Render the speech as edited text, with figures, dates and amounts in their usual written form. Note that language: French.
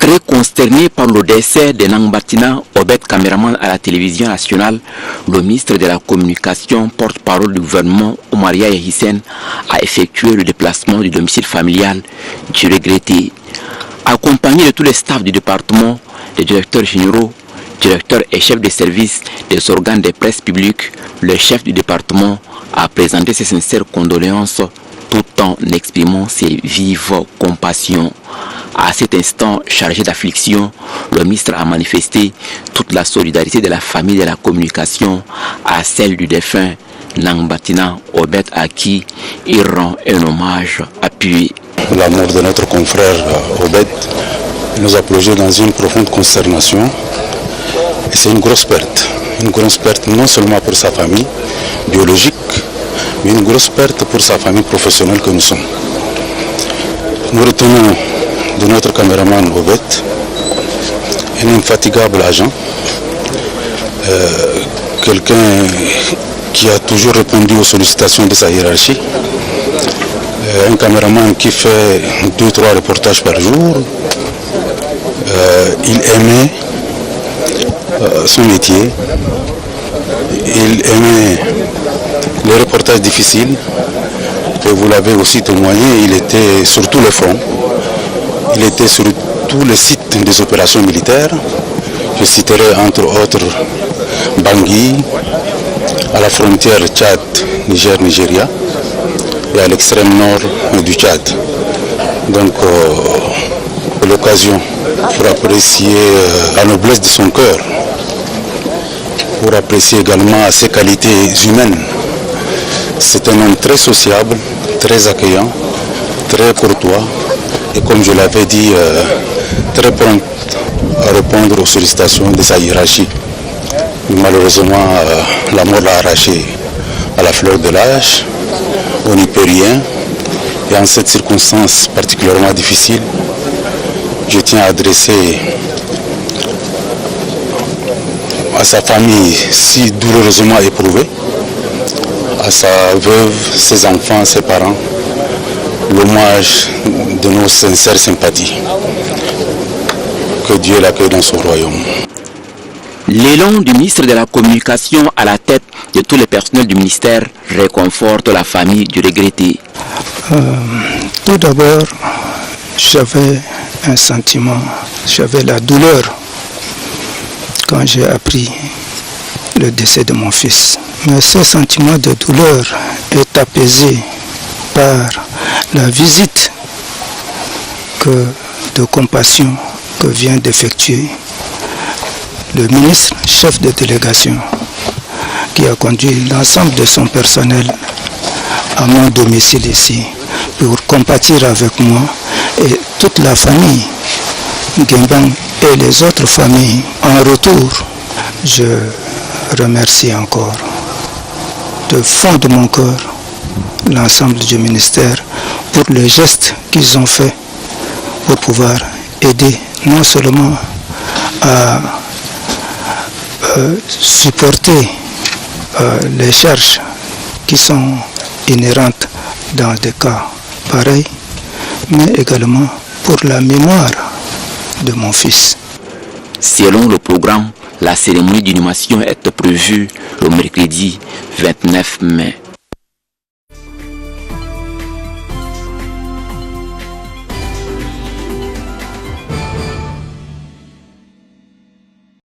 Très consterné par le décès de Nangbatina Obed, caméraman à la télévision nationale, le ministre de la Communication, porte-parole du gouvernement, Oumaria Yahissen, a effectué le déplacement du domicile familial du regretté. Accompagné de tous les staffs du département, les directeurs généraux, directeurs et chefs de service des organes de presse publique, le chef du département a présenté ses sincères condoléances tout en exprimant ses vives compassions. À cet instant chargé d'affliction, le ministre a manifesté toute la solidarité de la famille de la communication à celle du défunt Nangbatina Obed, à qui il rend un hommage appuyé. La mort de notre confrère Obed nous a plongé dans une profonde consternation. Et c'est une grosse perte non seulement pour sa famille biologique, mais une grosse perte pour sa famille professionnelle que nous sommes. Nous retenons de notre caméraman Obed un infatigable agent, quelqu'un qui a toujours répondu aux sollicitations de sa hiérarchie, un caméraman qui fait 2-3 reportages par jour. Il aimait son métier, il aimait les reportages difficiles, et vous l'avez aussi témoigné, il était sur tous les fronts, il était sur tous les sites des opérations militaires. Je citerai entre autres Bangui, à la frontière Tchad-Niger-Nigeria et à l'extrême nord du Tchad. Donc l'occasion pour apprécier la noblesse de son cœur, pour apprécier également ses qualités humaines. C'est un homme très sociable, très accueillant, très courtois et, comme je l'avais dit, très prompt à répondre aux sollicitations de sa hiérarchie. Malheureusement, la mort l'a arraché à la fleur de l'âge. On n'y peut rien. Et en cette circonstance particulièrement difficile, je tiens à adresser à sa famille si douloureusement éprouvée, à sa veuve, ses enfants, ses parents, l'hommage de nos sincères sympathies. Que Dieu l'accueille dans son royaume. L'élan du ministre de la Communication à la tête de tous les personnels du ministère réconforte la famille du regretté. Tout d'abord, j'avais un sentiment, j'avais la douleur quand j'ai appris le décès de mon fils. Mais ce sentiment de douleur est apaisé par la visite de compassion que vient d'effectuer le ministre chef de délégation, qui a conduit l'ensemble de son personnel à mon domicile ici pour compatir avec moi et toute la famille Guembang et les autres familles. En retour, je remercie encore de fond de mon cœur l'ensemble du ministère pour le geste qu'ils ont fait pour pouvoir aider non seulement à supporter les charges qui sont inhérentes dans des cas pareils, mais également pour la mémoire de mon fils. Selon le programme, la cérémonie d'inhumation est prévue le mercredi 29 mai.